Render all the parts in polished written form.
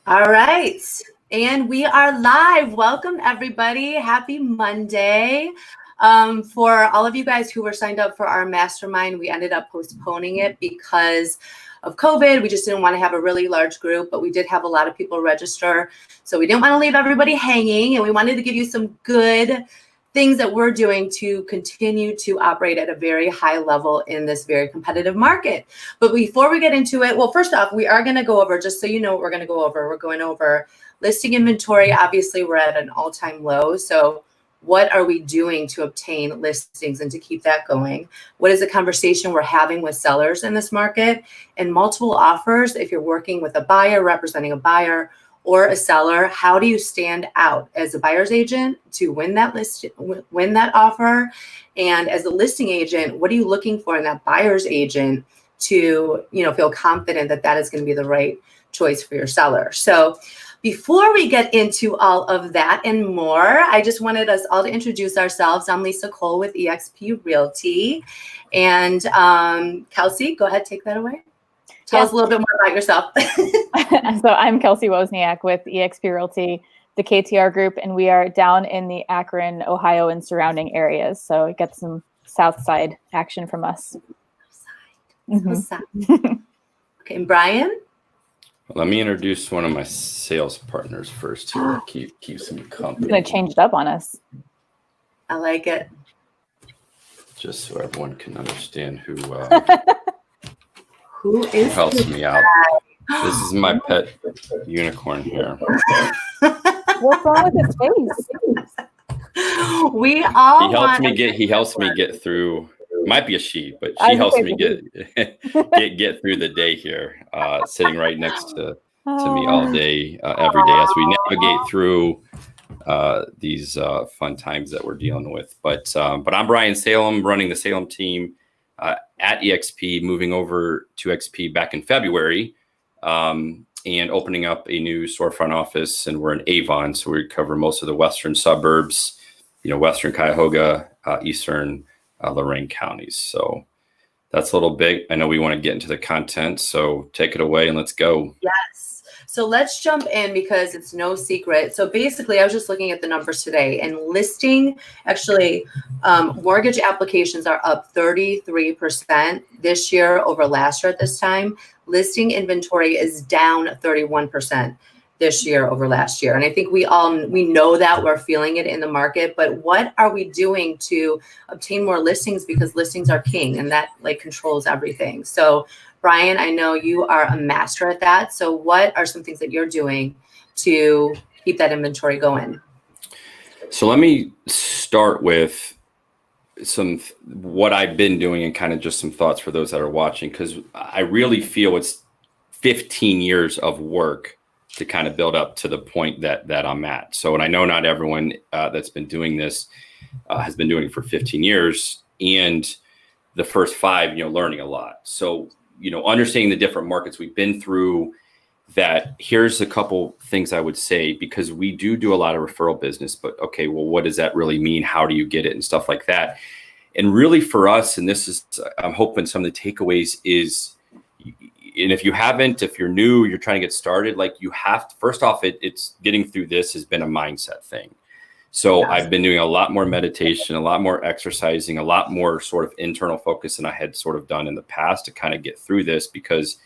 All right. And we are live. Welcome, everybody. Happy Monday. For all of you guys who were signed up for our mastermind, we ended up postponing it because of COVID. We just didn't want to have a really large group, but we did have a lot of people register. So we didn't want to leave everybody hanging, and we wanted to give you some good things that we're doing to continue to operate at a very high level in this very competitive market. But before we get into it, well, first off, we are going to go over, just so you know what we're going to go over. We're going over listing inventory. Obviously, we're at an all-time low. So what are we doing to obtain listings and to keep that going? What is the conversation we're having with sellers in this market? And multiple offers, if you're working with a buyer, representing a buyer, or a seller, how do you stand out as a buyer's agent to win that offer? And as a listing agent, what are you looking for in that buyer's agent to, feel confident that that is going to be the right choice for your seller? So before we get into all of that and more, I just wanted us all to introduce ourselves. I'm Lisa Cole with eXp Realty. And Kelsey, go ahead, take that away. Tell us a little bit more about yourself. So I'm Kelsey Wozniak with eXp Realty, the KTR group, and we are down in the Akron, Ohio, and surrounding areas. So get some South Side action from us. South Side. Okay, and Brian? Let me introduce one of my sales partners first here. Keep some company. He's going to change it up on us. I like it. Just so everyone can understand who helps me out. This is my pet unicorn here. What's wrong with his face? We all He helps me get through. Might be a she, but she helps me get through the day here. Sitting right next to me all day, every day, as we navigate through these fun times that we're dealing with. But I'm Brian Salem, running the Salem team at eXp, moving over to XP back in February, and opening up a new storefront office. And we're in Avon, so we cover most of the western suburbs, western Cuyahoga, eastern Lorain counties. So that's a little bit. I know we want to get into the content, so take it away and let's go. Yes. So let's jump in because it's no secret. So basically, I was just looking at the numbers today, and mortgage applications are up 33% this year over last year at this time. Listing inventory is down 31% this year over last year. And I think we know that, we're feeling it in the market, but what are we doing to obtain more listings? Because listings are king, and that controls everything. So Brian, I know you are a master at that. So what are some things that you're doing to keep that inventory going? So let me start with what I've been doing and kind of just some thoughts for those that are watching, because I really feel it's 15 years of work to kind of build up to the point that I'm at. So, and I know not everyone that's been doing this has been doing it for 15 years, and the first 5, learning a lot. So, understanding the different markets we've been through, that here's a couple things I would say, because we do a lot of referral business, but okay, well, what does that really mean? How do you get it and stuff like that? And really for us, and this is, I'm hoping some of the takeaways is, and if you're new, you're trying to get started, you have to, first off, it's getting through this has been a mindset thing. So I've been doing a lot more meditation, a lot more exercising, a lot more sort of internal focus than I had sort of done in the past to kind of get through this, because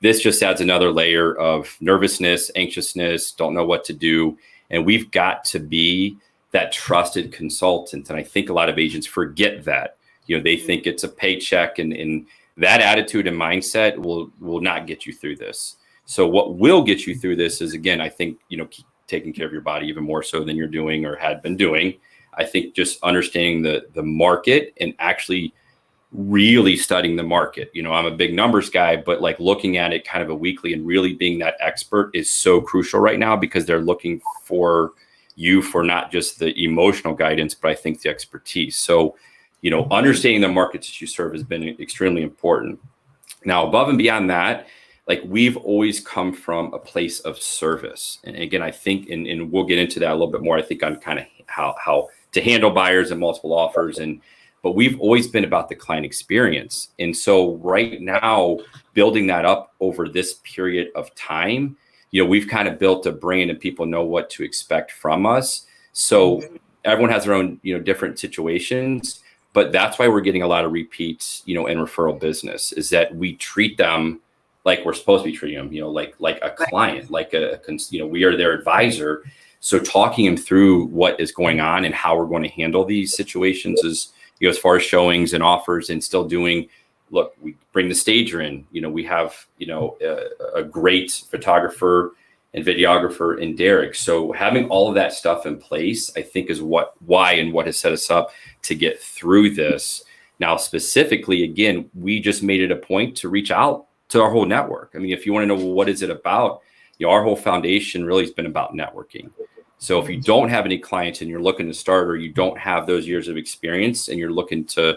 this just adds another layer of nervousness, anxiousness, don't know what to do. And we've got to be that trusted consultant. And I think a lot of agents forget that, they think it's a paycheck, and that attitude and mindset will not get you through this. So what will get you through this is, again, I think, taking care of your body even more so than you're doing or had been doing. I think just understanding the market and actually really studying the market. I'm a big numbers guy, but looking at it kind of a weekly and really being that expert is so crucial right now, because they're looking for you for not just the emotional guidance, but I think the expertise. So, understanding the markets that you serve has been extremely important. Now, above and beyond that, we've always come from a place of service. And again, I think, and we'll get into that a little bit more, I think, on kind of how to handle buyers and multiple offers. But we've always been about the client experience. And so right now, building that up over this period of time we've kind of built a brand and people know what to expect from us. So everyone has their own, different situations, but that's why we're getting a lot of repeats, and referral business, is that we treat them like we're supposed to be treating them, like a client, like we are their advisor. So talking them through what is going on and how we're going to handle these situations is, as far as showings and offers, and still doing, look, we bring the stager in, we have, a great photographer and videographer in Derek. So having all of that stuff in place, I think is what has set us up to get through this. Now, specifically, again, we just made it a point to reach out to our whole network. I mean, if you want to know, what is it about, our whole foundation really has been about networking. So if you don't have any clients and you're looking to start, or you don't have those years of experience and you're looking to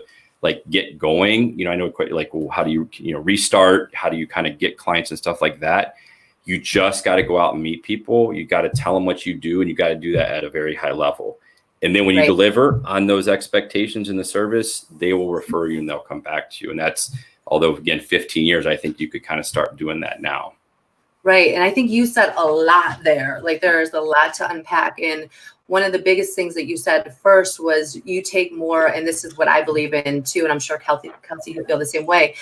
get going, I know quite well, how do you, restart? How do you kind of get clients and stuff like that? You just got to go out and meet people. You got to tell them what you do, and you got to do that at a very high level. And then when you deliver on those expectations in the service, they will refer you and they'll come back to you. And that's, although again, 15 years, I think you could kind of start doing that now. Right. And I think you said a lot there. There's a lot to unpack. And one of the biggest things that you said first was you take more, and this is what I believe in too, and I'm sure Kelsey, you feel the same way.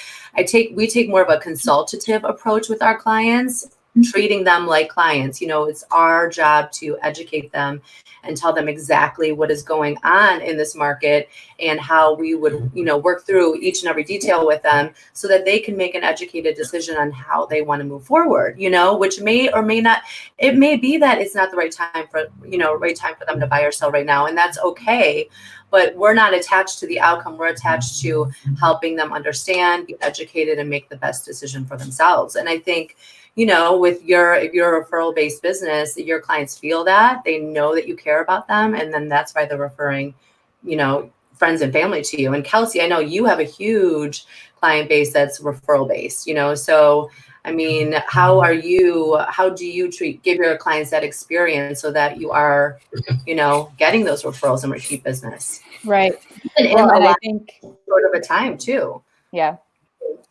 We take more of a consultative approach with our clients, treating them like clients. It's our job to educate them and tell them exactly what is going on in this market and how we would, work through each and every detail with them so that they can make an educated decision on how they want to move forward, which may or may not, it may be that it's not the right time for them to buy or sell right now. And that's okay. But we're not attached to the outcome. We're attached to helping them understand, be educated, and make the best decision for themselves. And I think, if you're a referral-based business, your clients feel that, they know that you care about them, and then that's why they're referring, friends and family to you. And Kelsey, I know you have a huge client base that's referral-based, so I mean, how do you give your clients that experience so that you are, getting those referrals and repeat business? Right. And I think sort of a time too. Yeah.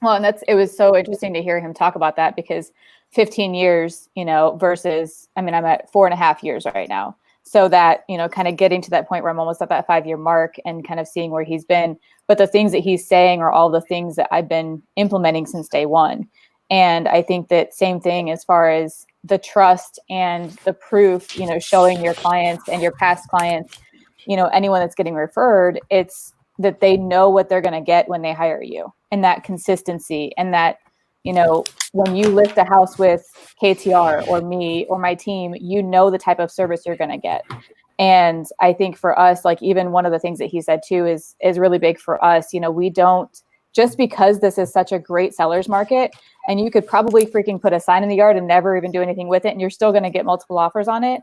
Well, and it was so interesting to hear him talk about that, because 15 years, versus, I'm at 4.5 years right now. So that, kind of getting to that point where I'm almost at that 5-year mark and kind of seeing where he's been. But the things that he's saying are all the things that I've been implementing since day one. And I think that same thing as far as the trust and the proof, showing your clients and your past clients, anyone that's getting referred, it's that they know what they're going to get when they hire you, and that consistency, and that, when you list a house with KTR or me or my team, the type of service you're going to get. And I think for us, even one of the things that he said too is really big for us. We don't, just because this is such a great seller's market, and you could probably freaking put a sign in the yard and never even do anything with it, and you're still going to get multiple offers on it.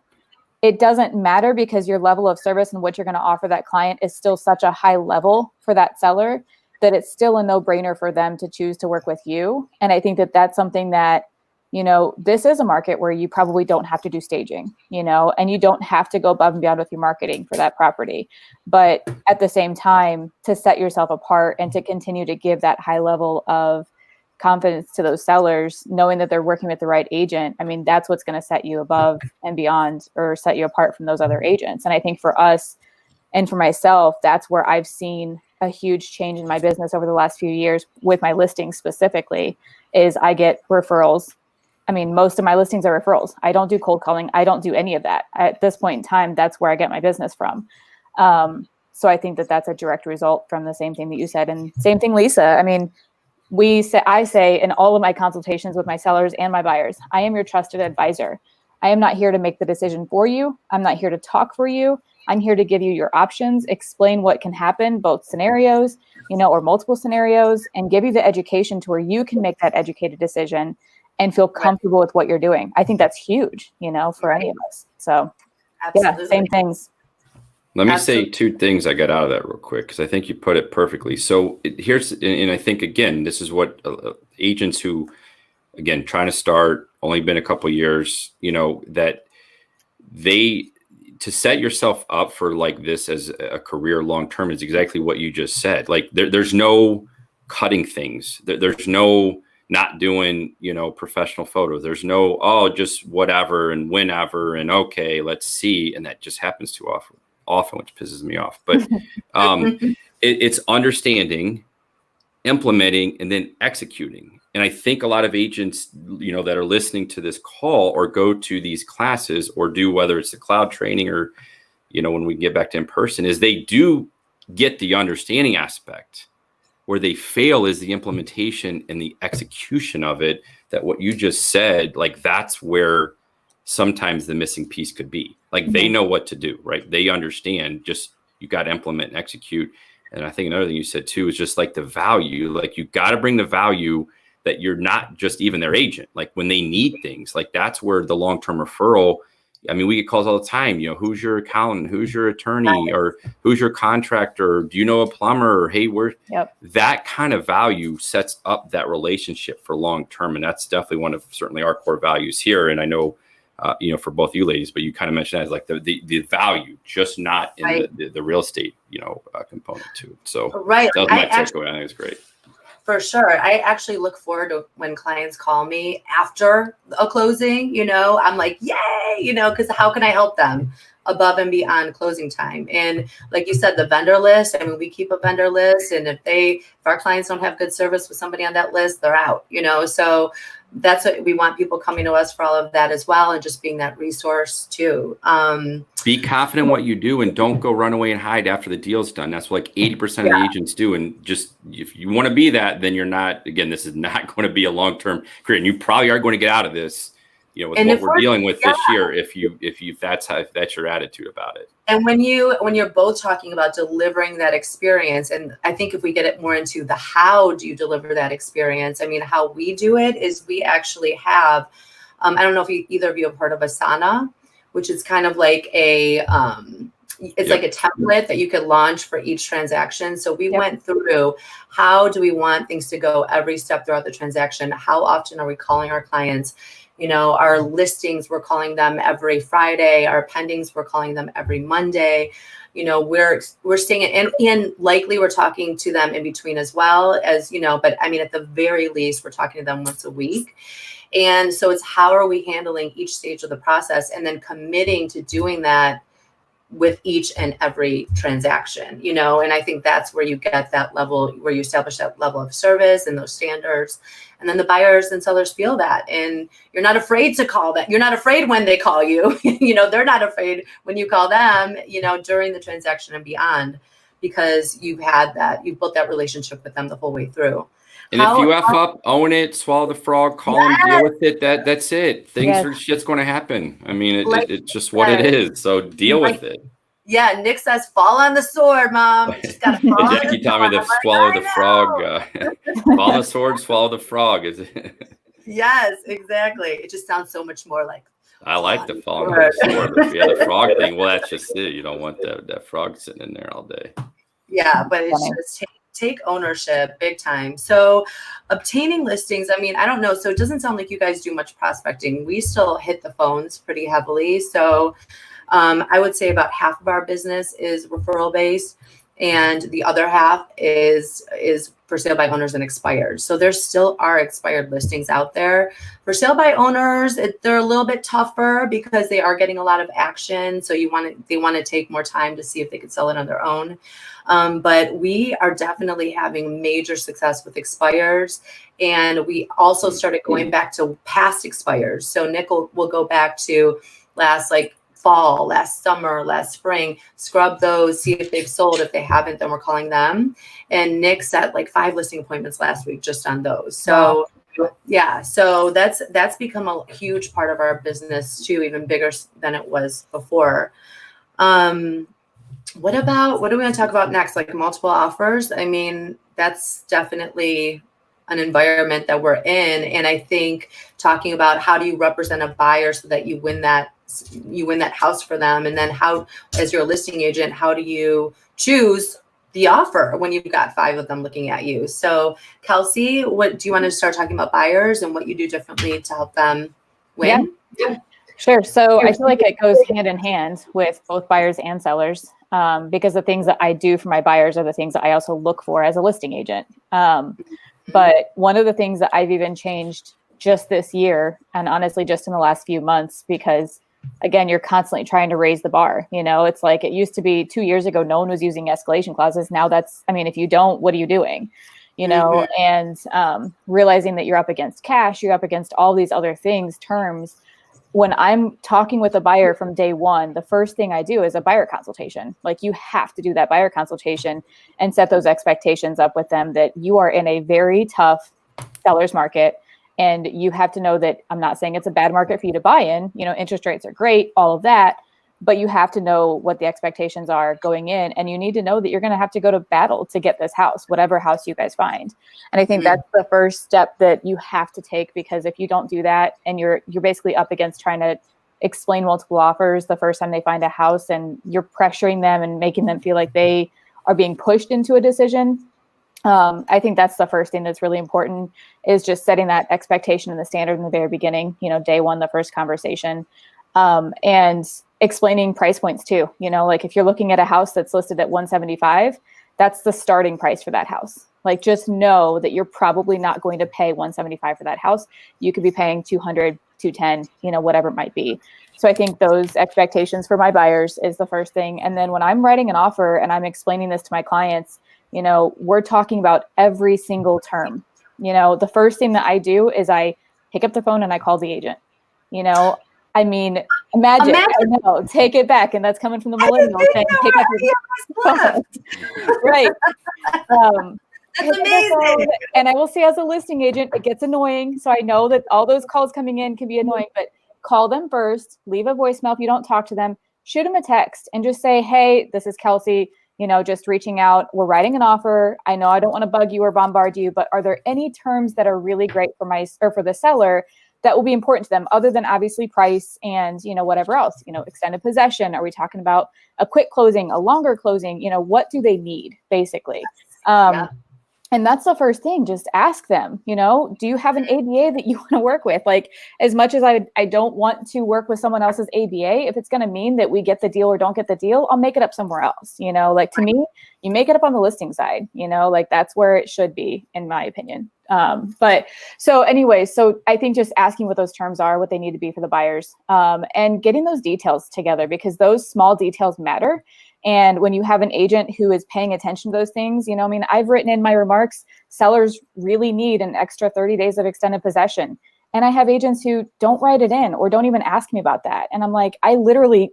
It doesn't matter, because your level of service and what you're going to offer that client is still such a high level for that seller that it's still a no-brainer for them to choose to work with you. And I think that that's something that, this is a market where you probably don't have to do staging, and you don't have to go above and beyond with your marketing for that property. But at the same time, to set yourself apart and to continue to give that high level of confidence to those sellers, knowing that they're working with the right agent, that's what's going to set you above and beyond, or set you apart from those other agents. And I think for us and for myself, that's where I've seen a huge change in my business over the last few years with my listings specifically, is I get referrals. Most of my listings are referrals. I don't do cold calling. I don't do any of that. At this point in time, that's where I get my business from. So I think that that's a direct result from the same thing that you said. And same thing, Lisa. I say in all of my consultations with my sellers and my buyers, I am your trusted advisor. I am not here to make the decision for you. I'm not here to talk for you. I'm here to give you your options, explain what can happen, both scenarios, or multiple scenarios, and give you the education to where you can make that educated decision and feel comfortable with what you're doing. I think that's huge, for any of us. So yeah, same things. Let me say two things I got out of that real quick, because I think you put it perfectly. So and I think, again, this is what agents who, again, trying to start, only been a couple of years, that to set yourself up for this as a career long-term is exactly what you just said. There's no cutting things. There's no not doing, professional photos. There's no, oh, just whatever and whenever and okay, let's see. And that just happens too often, which pisses me off. But it's understanding, implementing, and then executing. And I think a lot of agents, that are listening to this call or go to these classes or do, whether it's the cloud training or, when we get back to in person, is they do get the understanding aspect. Where they fail is the implementation and the execution of it. That what you just said, like that's where sometimes the missing piece could be. Like they know what to do, right? They understand, just you got to implement and execute. And I think another thing you said too is just like the value, like you got to bring the value that you're not just even their agent. Like when they need things, like that's where the long-term referral, I mean, we get calls all the time, who's your accountant, who's your attorney, or who's your contractor? Do you know a plumber? Or, hey, that kind of value sets up that relationship for long-term. And that's definitely one of certainly our core values here. And I know, for both you ladies, but you kind of mentioned that as like the value, just not in the real estate, component to it. So that was my takeaway. I think it's great. For sure. I actually look forward to when clients call me after a closing, I'm like, yay, because how can I help them above and beyond closing time? And like you said, the vendor list, I mean, we keep a vendor list. And if our clients don't have good service with somebody on that list, they're out, so that's what we want, people coming to us for all of that as well. And just being that resource too. Be confident in what you do and don't go run away and hide after the deal's done. That's what like 80% of the agents do. And just, if you want to be that, then you're not, again, this is not going to be a long-term career. And you probably are going to get out of this, with what we're dealing with this year, if that's your attitude about it. And when you're both talking about delivering that experience, and I think if we get it more into the how do you deliver that experience, I mean, how we do it is we actually have, I don't know if either of you have heard of Asana, which is kind of like like a template that you could launch for each transaction. So we went through, how do we want things to go every step throughout the transaction? How often are we calling our clients? Our listings, we're calling them every Friday. Our pendings, we're calling them every Monday. We're staying in, and likely we're talking to them in between as well as, but I mean, at the very least, we're talking to them once a week. And so it's how are we handling each stage of the process and then committing to doing that with each and every transaction, and I think that's where you get that level, where you establish that level of service and those standards. And then the buyers and sellers feel that, and you're not afraid to call that. You're not afraid when they call you, they're not afraid when you call them, during the transaction and beyond, because you've built that relationship with them the whole way through. And if you F up, own it, swallow the frog, call them, deal with it. That's it. Shit's going to happen. I mean, it's just what it is. So deal with it. Yeah, Nick says, fall on the sword, Mom. You just got to fall on Jackie taught me to swallow the frog. Fall on the sword, swallow the frog. Is it? Yes, exactly. It just sounds so much more like. I like the fall on the sword. But the frog thing, well, that's just it. You don't want that frog sitting in there all day. Yeah, but it's just take ownership big time. So obtaining listings, I mean, I don't know. So it doesn't sound like you guys do much prospecting. We still hit the phones pretty heavily. So I would say about half of our business is referral based, and the other half is for sale by owners and expired. So there still are expired listings out there. For sale by owners, they're a little bit tougher because they are getting a lot of action. So they want to take more time to see if they could sell it on their own. But we are definitely having major success with expires. And we also started going back to past expires. So Nick will go back to last fall, last summer, last spring, scrub those, see if they've sold. If they haven't, then we're calling them. And Nick set 5 listing appointments last week just on those. So yeah, so that's become a huge part of our business too, even bigger than it was before. What do we want to talk about next? Multiple offers. I mean, that's definitely an environment that we're in. And I think talking about how do you represent a buyer so that you win that house for them. And then how, as your listing agent, how do you choose the offer when you've got 5 of them looking at you? So Kelsey, what do you want to start talking about buyers and what you do differently to help them win? Yeah. Sure. So I feel like it goes hand in hand with both buyers and sellers, because the things that I do for my buyers are the things that I also look for as a listing agent. But one of the things that I've even changed just this year, and honestly, just in the last few months, because again, you're constantly trying to raise the bar. It's like it used to be 2 years ago, no one was using escalation clauses. Now if you don't, what are you doing? And realizing that you're up against cash, you're up against all these other things, terms. When I'm talking with a buyer from day one, the first thing I do is a buyer consultation. Like, you have to do that buyer consultation and set those expectations up with them that you are in a very tough seller's market. And you have to know that I'm not saying it's a bad market for you to buy in. Interest rates are great, all of that. But you have to know what the expectations are going in. And you need to know that you're going to have to go to battle to get this house, whatever house you guys find. And I think that's the first step that you have to take, because if you don't do that, and you're basically up against trying to explain multiple offers the first time they find a house, and you're pressuring them and making them feel like they are being pushed into a decision. I think that's the first thing that's really important, is just setting that expectation and the standard in the very beginning, day one, the first conversation, and explaining price points too. Like if you're looking at a house that's listed at 175, that's the starting price for that house. Like, just know that you're probably not going to pay 175 for that house. You could be paying 200, 210, whatever it might be. So I think those expectations for my buyers is the first thing. And then when I'm writing an offer and I'm explaining this to my clients, we're talking about every single term. The first thing that I do is I pick up the phone and I call the agent. Imagine. I know, take it back. And that's coming from the millennial saying, pick up your phone. Right. That's amazing. And I will say, as a listing agent, it gets annoying. So I know that all those calls coming in can be annoying, but call them first, leave a voicemail if you don't talk to them, shoot them a text and just say, hey, this is Kelsey, just reaching out. We're writing an offer. I know I don't want to bug you or bombard you, but are there any terms that are really great for the seller that will be important to them, other than obviously price and, whatever else, extended possession? Are we talking about a quick closing, a longer closing? What do they need, basically? And that's the first thing. Just ask them, do you have an ABA that you want to work with? Like, as much as I don't want to work with someone else's ABA, if it's going to mean that we get the deal or don't get the deal, I'll make it up somewhere else. Like, to me, you make it up on the listing side, like that's where it should be, in my opinion. But so anyway, so I think just asking what those terms are, what they need to be for the buyers, and getting those details together, because those small details matter. And when you have an agent who is paying attention to those things, I've written in my remarks, sellers really need an extra 30 days of extended possession. And I have agents who don't write it in or don't even ask me about that. And I'm like, I literally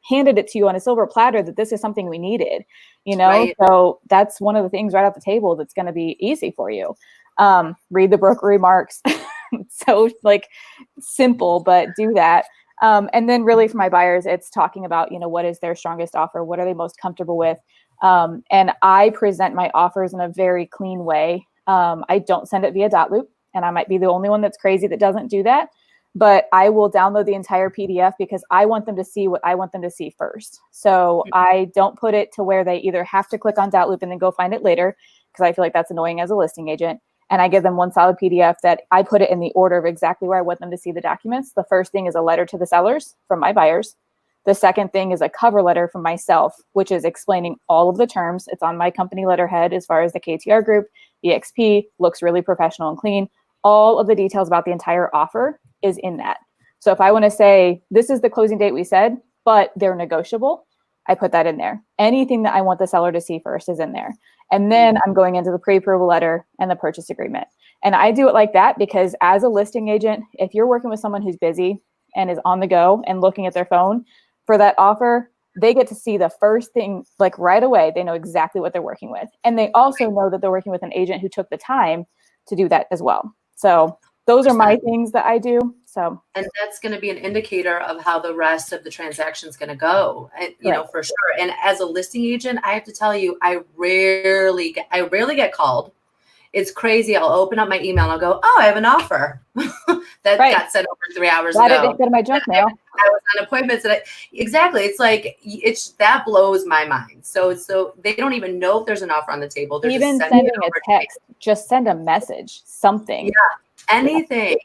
handed it to you on a silver platter that this is something we needed, Right. So that's one of the things right off the table that's going to be easy for you. Read the broker remarks. So simple, but do that. And then really for my buyers, it's talking about, what is their strongest offer? What are they most comfortable with? And I present my offers in a very clean way. I don't send it via dot loop, and I might be the only one that's crazy that doesn't do that, but I will download the entire PDF because I want them to see what I want them to see first. So I don't put it to where they either have to click on dot loop and then go find it later, because I feel like that's annoying as a listing agent. And I give them one solid PDF that I put it in the order of exactly where I want them to see the documents. The first thing is a letter to the sellers from my buyers. The second thing is a cover letter from myself, which is explaining all of the terms. It's on my company letterhead as far as the KTR group, EXP, looks really professional and clean. All of the details about the entire offer is in that. So if I want to say, this is the closing date we said, but they're negotiable, I put that in there. Anything that I want the seller to see first is in there. And then I'm going into the pre-approval letter and the purchase agreement. And I do it like that because as a listing agent, if you're working with someone who's busy and is on the go and looking at their phone for that offer, they get to see the first thing right away. They know exactly what they're working with. And they also know that they're working with an agent who took the time to do that as well. So those are my things that I do. So, and that's going to be an indicator of how the rest of the transaction is going to go, you know, for sure. And as a listing agent, I have to tell you, I rarely get called. It's crazy. I'll open up my email and I'll go, oh, I have an offer that got sent over 3 hours ago. Glad it didn't go to my junk mail. I was on appointments. Exactly. It's like, that blows my mind. So they don't even know if there's an offer on the table. They're even just sending a text, just send a message, something. Yeah. Anything.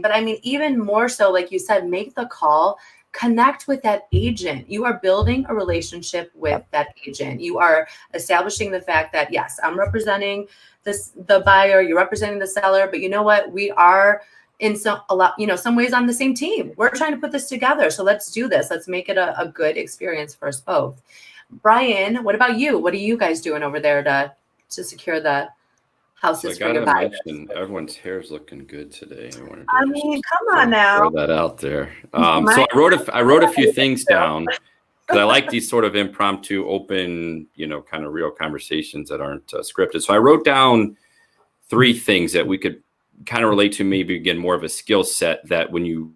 But I mean, even more so, like you said, make the call, connect with that agent. You are building a relationship with that agent. You are establishing the fact that, yes, I'm representing the buyer, you're representing the seller, but you know what? We are in some ways on the same team. We're trying to put this together. So let's do this. Let's make it a good experience for us both. Brian, what about you? What are you guys doing over there to secure the houses for your buyers? Everyone's hair is looking good today. I mean, come on now. Throw that out there. So I wrote a few things down because I like these sort of impromptu, open, kind of real conversations that aren't scripted. So I wrote down 3 things that we could kind of relate to, maybe again more of a skill set that when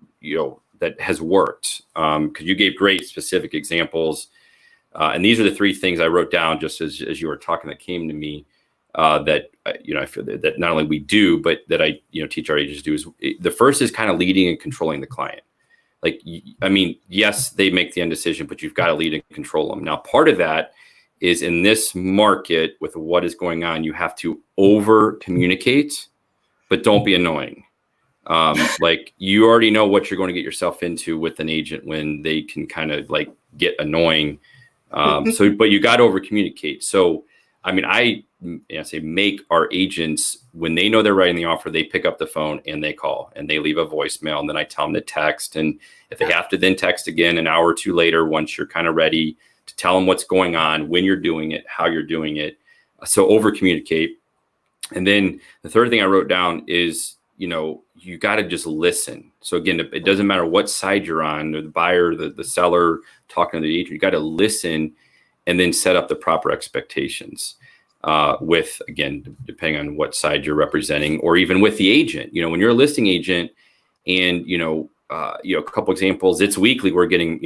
that has worked. Because you gave great specific examples. And these are the 3 things I wrote down just as you were talking that came to me that, I feel that not only we do, but that I, teach our agents to do is the first is kind of leading and controlling the client. Like, I mean, yes, they make the end decision, but you've got to lead and control them. Now, part of that is in this market with what is going on, you have to over communicate, but don't be annoying. Like you already know what you're going to get yourself into with an agent when they can kind of like get annoying. But you got to over communicate. So, I mean, I say make our agents, when they know they're writing the offer, they pick up the phone and they call and they leave a voicemail. And then I tell them to text. And if they have to then text again an hour or 2 later, once you're kind of ready to tell them what's going on, when you're doing it, how you're doing it. So over communicate. And then the third thing I wrote down is, you got to just listen. So again, it doesn't matter what side you're on, the buyer, the seller, talking to the agent, you got to listen and then set up the proper expectations with, again, depending on what side you're representing, or even with the agent. When you're a listing agent and, a couple examples, it's weekly, we're getting,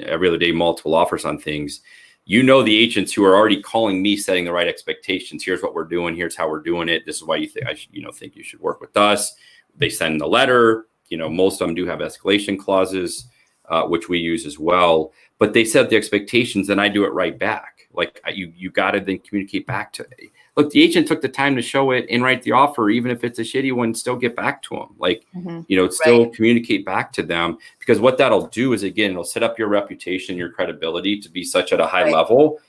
every other day, multiple offers on things. The agents who are already calling me, setting the right expectations. Here's what we're doing. Here's how we're doing it. This is why you think think you should work with us. They send the letter. Most of them do have escalation clauses, which we use as well. But they set the expectations, and I do it right back. Like you got to then communicate back to me. Look, the agent took the time to show it and write the offer, even if it's a shitty one. Still get back to them. Like still communicate back to them, because what that'll do is, again, it'll set up your reputation, your credibility to be such at a high level.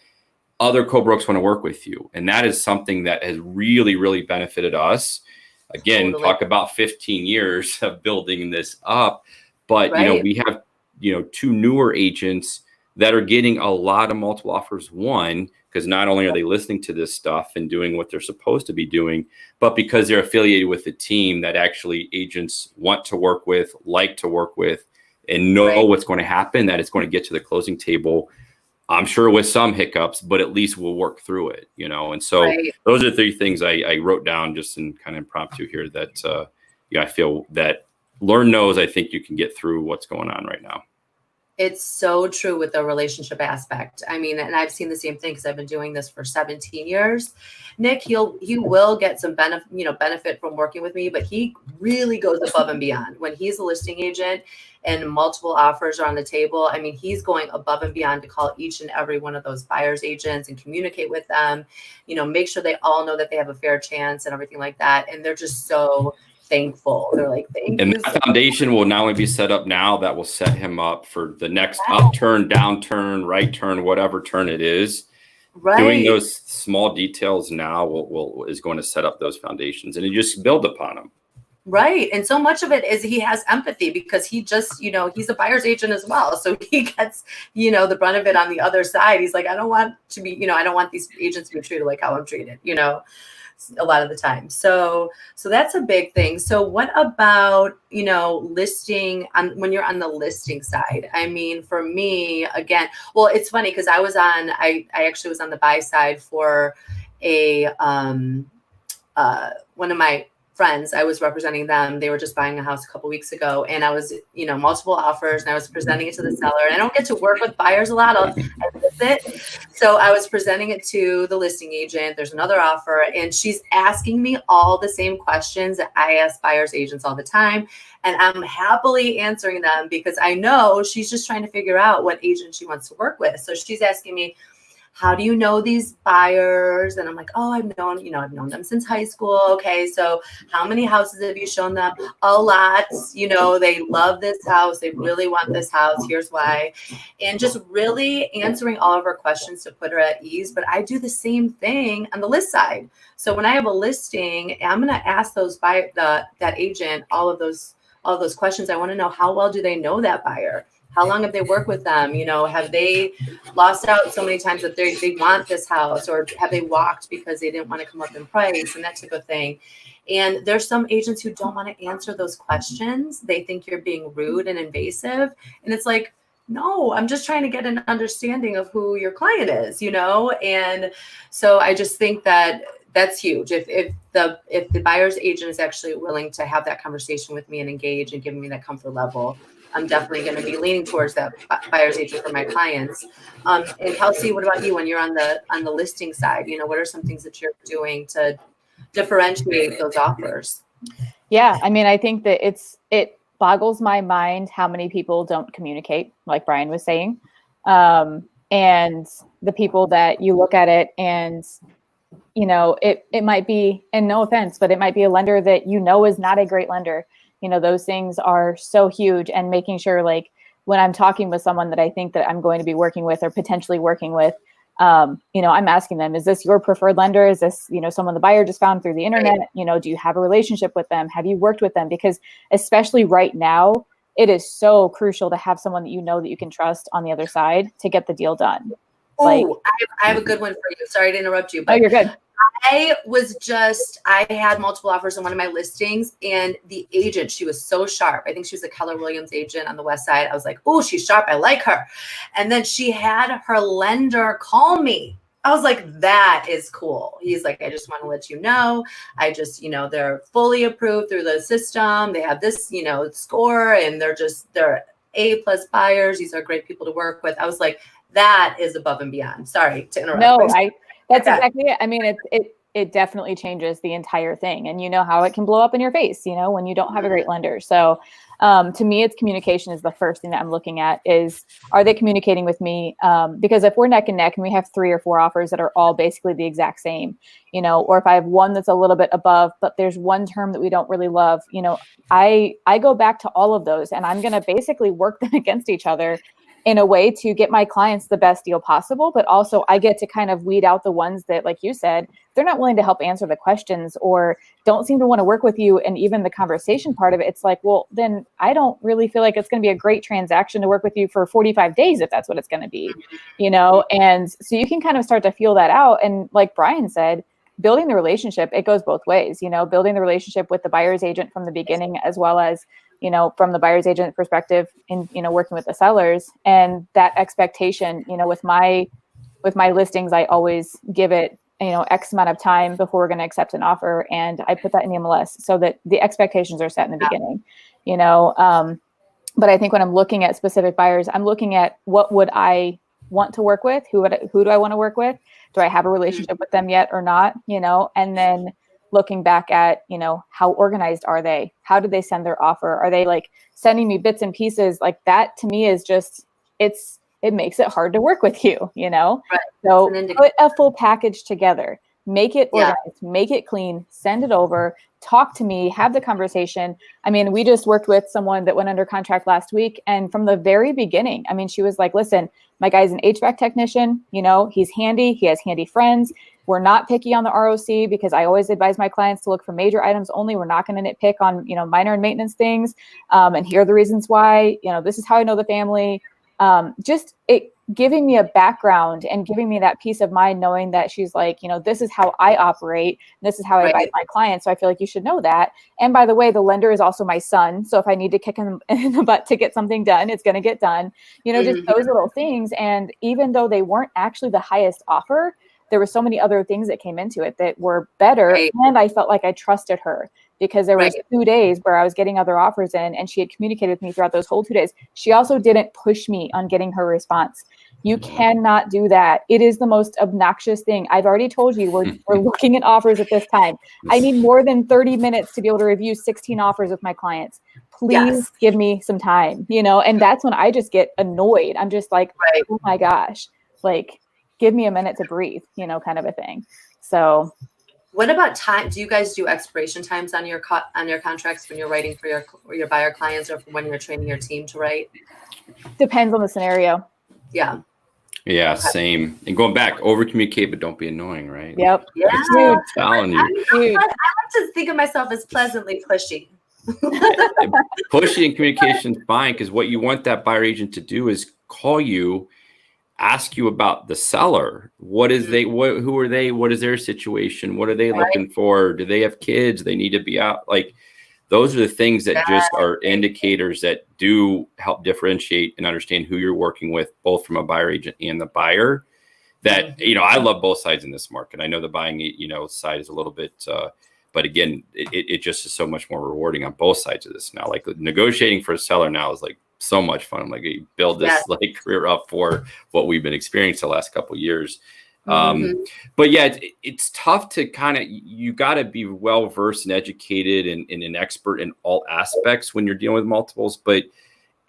Other co-brokers want to work with you, and that is something that has really, really benefited us. Again, talk about 15 years of building this up, but we have 2 newer agents that are getting a lot of multiple offers. One, because not only are they listening to this stuff and doing what they're supposed to be doing, but because they're affiliated with the team that actually agents want to work with, like to work with, and know what's going to happen, that it's going to get to the closing table. I'm sure with some hiccups, but at least we'll work through it, And so those are 3 things I wrote down just in kind of impromptu here that, I feel that Learn knows, I think you can get through what's going on right now. It's so true with the relationship aspect. I mean, and I've seen the same thing because I've been doing this for 17 years. Nick, he will get some benefit from working with me, but he really goes above and beyond when he's a listing agent and multiple offers are on the table. I mean, he's going above and beyond to call each and every one of those buyers agents and communicate with them, make sure they all know that they have a fair chance and everything like that. And they're just so thankful. They're like, thank you. And that foundation will not only be set up now, that will set him up for the next upturn, downturn, right turn, whatever turn it is. Doing those small details now is going to set up those foundations, and you just build upon them. Right. And so much of it is he has empathy because he just, he's a buyer's agent as well. So he gets, the brunt of it on the other side. He's like, I don't want to be, I don't want these agents to be treated like how I'm treated, a lot of the time. So that's a big thing. So what about, listing when you're on the listing side? I mean, for me, again, well, it's funny because I actually was on the buy side for one of my friends. I was representing them. They were just buying a house a couple weeks ago, and I was, multiple offers, and I was presenting it to the seller. And I don't get to work with buyers a lot. I miss it. So I was presenting it to the listing agent. There's another offer, and she's asking me all the same questions that I ask buyers agents all the time. And I'm happily answering them because I know she's just trying to figure out what agent she wants to work with. So she's asking me, how do you know these buyers? And I'm like, oh, I've known them since high school. Okay, so how many houses have you shown them? A lot. They love this house. They really want this house. Here's why. And just really answering all of her questions to put her at ease. But I do the same thing on the list side. So when I have a listing, I'm going to ask that agent all of those questions. I want to know, how well do they know that buyer? How long have they worked with them? Have they lost out so many times that they want this house, or have they walked because they didn't want to come up in price and that type of thing? And there's some agents who don't want to answer those questions. They think you're being rude and invasive. And it's like, no, I'm just trying to get an understanding of who your client is, And so I just think that that's huge. If the buyer's agent is actually willing to have that conversation with me and engage and give me that comfort level, I'm definitely going to be leaning towards that buyer's agent for my clients. And Kelsey, what about you when you're on the listing side? What are some things that you're doing to differentiate those offers? Yeah, I mean, I think that it boggles my mind how many people don't communicate, like Brian was saying. And the people that you look at it and, it might be, and no offense, but it might be a lender that is not a great lender. Those things are so huge, and making sure, like, when I'm talking with someone that I think that I'm going to be working with or potentially working with, I'm asking them, is this your preferred lender? Is this, someone the buyer just found through the internet? Do you have a relationship with them? Have you worked with them? Because especially right now, it is so crucial to have someone that you can trust on the other side to get the deal done. Oh, I have a good one for you. Sorry to interrupt you, but you're good. I had multiple offers on one of my listings, and the agent, she was so sharp. I think she was a Keller Williams agent on the West Side. I was like, oh, she's sharp. I like her. And then she had her lender call me. I was like, that is cool. He's like, I just want to let you know, they're fully approved through the system. They have this, score, and they're A+ buyers. These are great people to work with. I was like, that is above and beyond. Sorry to interrupt. No, that's exactly it. I mean, it definitely changes the entire thing, and how it can blow up in your face, when you don't have a great lender. So to me, it's communication is the first thing that I'm looking at is, are they communicating with me? Because if we're neck and neck and we have 3 or 4 offers that are all basically the exact same, or if I have one that's a little bit above, but there's one term that we don't really love, I go back to all of those, and I'm going to basically work them against each other in a way to get my clients the best deal possible. But also I get to kind of weed out the ones that, like you said, they're not willing to help answer the questions or don't seem to want to work with you. And even the conversation part of it, it's like, well, then I don't really feel like it's going to be a great transaction to work with you for 45 days, if that's what it's going to be, And so you can kind of start to feel that out. And like Brian said, building the relationship, it goes both ways, building the relationship with the buyer's agent from the beginning, as well as, from the buyer's agent perspective in, working with the sellers. And that expectation, with my listings, I always give it, X amount of time before we're going to accept an offer. And I put that in the MLS so that the expectations are set in the beginning, but I think when I'm looking at specific buyers, I'm looking at what would I want to work with? Who do I want to work with? Do I have a relationship with them yet or not? And then looking back at, how organized are they? How did they send their offer? Are they like sending me bits and pieces? Like that to me is just, it makes it hard to work with you, Right. So put a full package together, make it organized, make it clean, send it over, talk to me, have the conversation. I mean, we just worked with someone that went under contract last week. And from the very beginning, I mean, she was like, listen, my guy's an HVAC technician, he's handy, he has handy friends. We're not picky on the ROC because I always advise my clients to look for major items only. We're not going to nitpick on, minor and maintenance things. And here are the reasons why, this is how I know the family. Just it giving me a background and giving me that peace of mind, knowing that she's like, this is how I operate. This is how I advise my clients. So I feel like you should know that. And by the way, the lender is also my son. So if I need to kick him in the butt to get something done, it's going to get done, just those little things. And even though they weren't actually the highest offer, there were so many other things that came into it that were better. And I felt like I trusted her because there was 2 days where I was getting other offers in and she had communicated with me throughout those whole 2 days. She also didn't push me on getting her response. You cannot do that. It is the most obnoxious thing. I've already told you we're looking at offers at this time. I need more than 30 minutes to be able to review 16 offers with my clients. Please give me some time, and that's when I just get annoyed. I'm just like, oh my gosh, like, give me a minute to breathe, you know, kind of a thing. So what about time? Do you guys do expiration times on your contracts when you're writing for your buyer clients, or when you're training your team to write? depends on the scenario. Yeah. Yeah, Okay. same. And going back, over communicate, but don't be annoying, right? Yep. Yeah. Huge. Telling you. I like to think of myself as pleasantly pushy. Pushy and communication is fine, because what you want that buyer agent to do is call you, ask you about the seller. What is who are they? What is their situation? What are they looking for? Do they have kids? They need to be out. Like, those are the things that just are indicators that do help differentiate and understand who you're working with, both from a buyer agent and the buyer. That, you know, I love both sides in this market. I know the buying, you know, side is a little bit, but again, it just is so much more rewarding on both sides of this now. Like, negotiating for a seller now is like so much fun. Like, you build this like career up for what we've been experiencing the last couple of years. But yeah, it's tough to kind of, you got to be well versed and educated and an expert in all aspects when you're dealing with multiples, but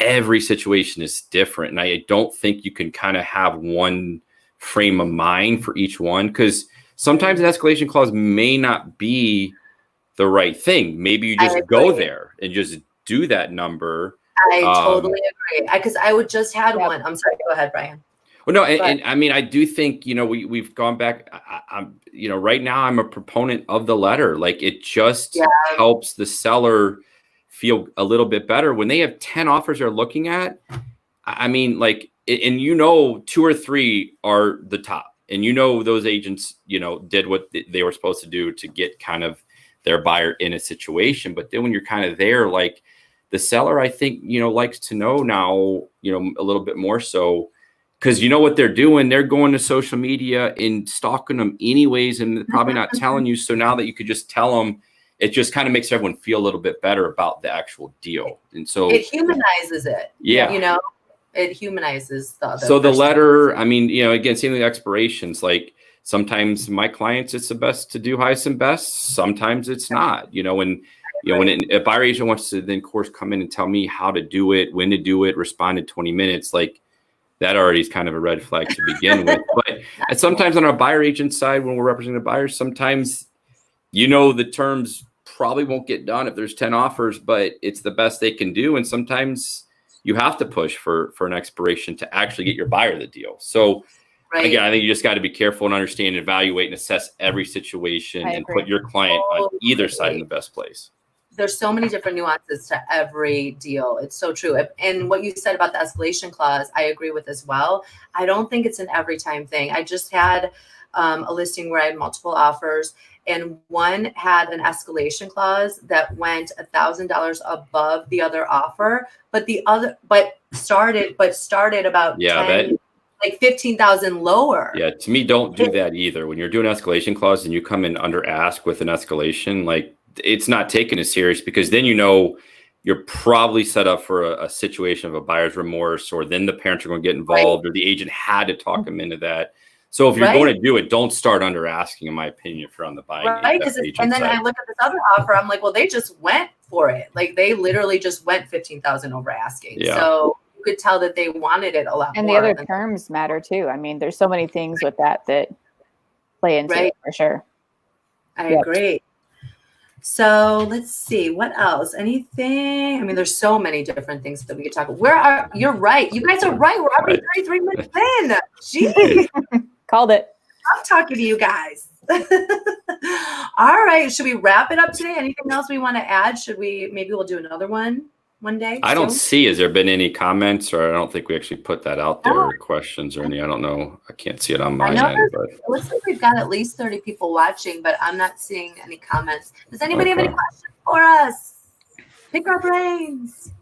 every situation is different. And I don't think you can kind of have one frame of mind for each one, because sometimes an escalation clause may not be the right thing. Maybe you just go there and just do that number. I totally agree. Because I would just had one. I'm sorry. Go ahead, Brian. Well, no, and I mean, I do think, you know, we've gone back. I'm, you know, right now I'm a proponent of the letter. Like, it just helps the seller feel a little bit better when they have 10 offers they're looking at. I mean, like, and you know, 2 or 3 are the top, and you know, those agents, you know, did what they were supposed to do to get kind of their buyer in a situation. But then when you're kind of there, like, the seller, I think, you know, likes to know now, you know, a little bit more so. Because you know what they're doing, they're going to social media and stalking them anyways, and probably not telling you. So now that you could just tell them, it just kind of makes everyone feel a little bit better about the actual deal. And so it humanizes it. Yeah. You know, it humanizes the other. So the letter, I mean, you know, again, same with expirations. Like, sometimes my clients, it's the best to do highest and best. Sometimes it's not, you know, when a buyer agent wants to then, of course, come in and tell me how to do it, when to do it, respond in 20 minutes, like, that already is kind of a red flag to begin with. But sometimes on our buyer agent side, when we're representing the buyers, sometimes, you know, the terms probably won't get done if there's 10 offers, but it's the best they can do. And sometimes you have to push for an expiration to actually get your buyer the deal. So again, I think you just got to be careful and understand, evaluate, and assess every situation and put your client on either side in the best place. There's so many different nuances to every deal. It's so true. And what you said about the escalation clause, I agree with as well. I don't think it's an every time thing. I just had a listing where I had multiple offers, and one had an escalation clause that went $1,000 above the other offer, but started about 10, like 15,000 lower. Yeah, to me, don't do that either. When you're doing an escalation clause and you come in under ask with an escalation, like, it's not taken as serious, because then, you know, you're probably set up for a situation of a buyer's remorse, or then the parents are going to get involved, or the agent had to talk them into that. So if you're going to do it, don't start under asking, in my opinion, if you're on the buying and then I look at this other offer, I'm like, well, they just went for it. Like, they literally just went 15,000 over asking. Yeah. So you could tell that they wanted it a lot more. And the other terms matter too. I mean, there's so many things with that play into it, for sure. I agree. So let's see, what else? Anything? I mean, there's so many different things that we could talk about. You're right. You guys are right. We're already 33 minutes in. Jeez. Called it. I'm talking to you guys. All right. Should we wrap it up today? Anything else we want to add? Maybe we'll do another one day? I don't see, has there been any comments, or I don't think we actually put that out there, or questions or any, I don't know. I can't see it on my end. But it looks like we've got at least 30 people watching, but I'm not seeing any comments. Does anybody have any questions for us? Pick our brains.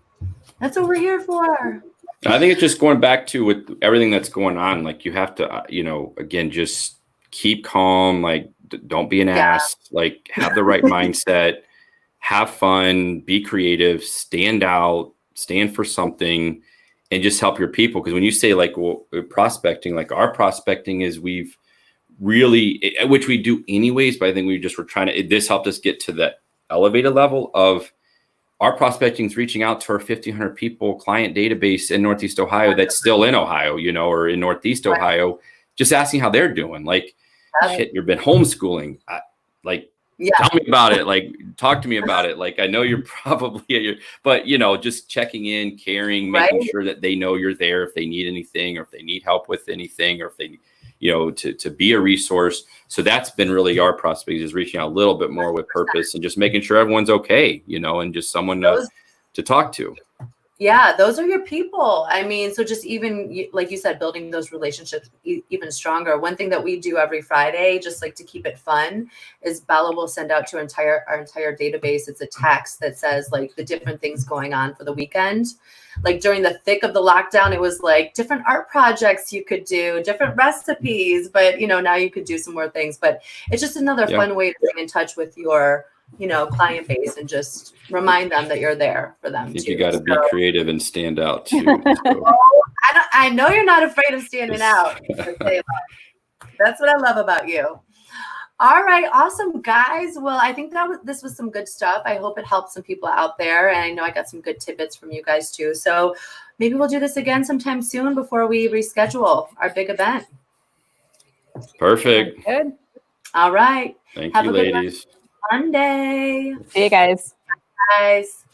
That's what we're here for. I think it's just going back to with everything that's going on. Like, you have to, you know, again, just keep calm. Like, don't be an ass. Like, have the right mindset. Have fun, be creative, stand out, stand for something, and just help your people. Because when you say, like, well, prospecting, like, our prospecting is, we've really, which we do anyways, but I think we're trying to, this helped us get to that elevated level of our prospecting is reaching out to our 1,500 people client database in Northeast Ohio that's still in Ohio, you know, or in Northeast Ohio, just asking how they're doing. Like, shit, you've been homeschooling. Tell me about it. Like, talk to me about it. Like, I know you're probably at your, but just checking in, caring, making sure that they know you're there if they need anything, or if they need help with anything, or if they, to be a resource. So that's been really our prospect, is reaching out a little bit more with purpose and just making sure everyone's okay, and just someone to talk to. Yeah, those are your people. I mean, so just even like you said, building those relationships even stronger. One thing that we do every Friday, just like to keep it fun, is Bella will send out to our entire database. It's a text that says like the different things going on for the weekend. Like during the thick of the lockdown, it was like different art projects you could do, different recipes, but now you could do some more things. But it's just another fun way to stay in touch with your client base and just remind them that you're there for them. I think you got to be creative and stand out too. So. I know you're not afraid of standing out. That's what I love about you. All right, awesome, guys. Well, I think this was some good stuff. I hope it helped some people out there, and I know I got some good tidbits from you guys too. So maybe we'll do this again sometime soon before we reschedule our big event. Perfect. Good. All right. Thank you, ladies. Monday. See you guys. Bye, guys.